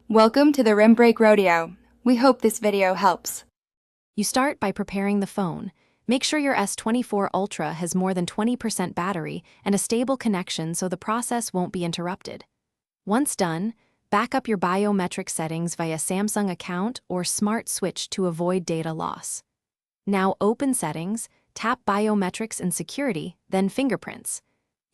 Welcome to the Rim Break Rodeo. We hope this video helps. You start by preparing the phone. Make sure your S24 Ultra has more than 20% battery and a stable connection so the process won't be interrupted. Once done, back up your biometric settings via Samsung account or smart switch to avoid data loss. Now open Settings, tap Biometrics and Security, then Fingerprints.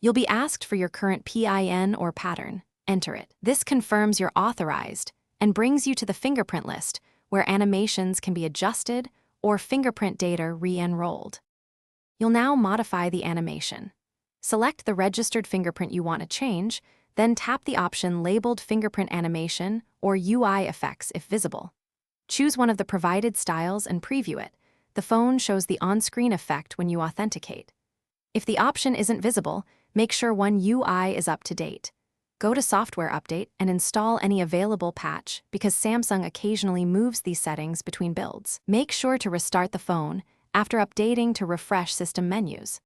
You'll be asked for your current PIN or pattern. Enter it. This confirms you're authorized and brings you to the fingerprint list, where animations can be adjusted or fingerprint data re-enrolled. You'll now modify the animation. Select the registered fingerprint you want to change, then tap the option labeled Fingerprint Animation or UI Effects if visible. Choose one of the provided styles and preview it. The phone shows the on-screen effect when you authenticate. If the option isn't visible, make sure one UI is up to date. Go to Software Update and install any available patch because Samsung occasionally moves these settings between builds. Make sure to restart the phone after updating to refresh system menus.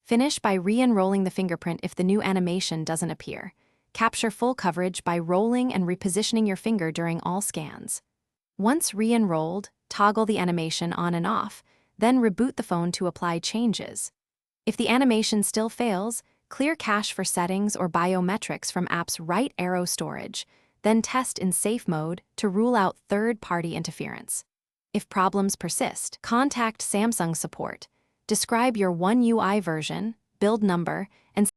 Finish by re-enrolling the fingerprint if the new animation doesn't appear. Capture full coverage by rolling and repositioning your finger during all scans. Once re-enrolled, toggle the animation on and off, then reboot the phone to apply changes. If the animation still fails, clear cache for settings or biometrics from app's right arrow storage, then test in safe mode to rule out third-party interference. If problems persist, contact Samsung support. Describe your One UI version, build number, and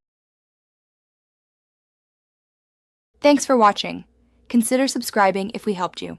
Thanks for watching. Consider subscribing if we helped you.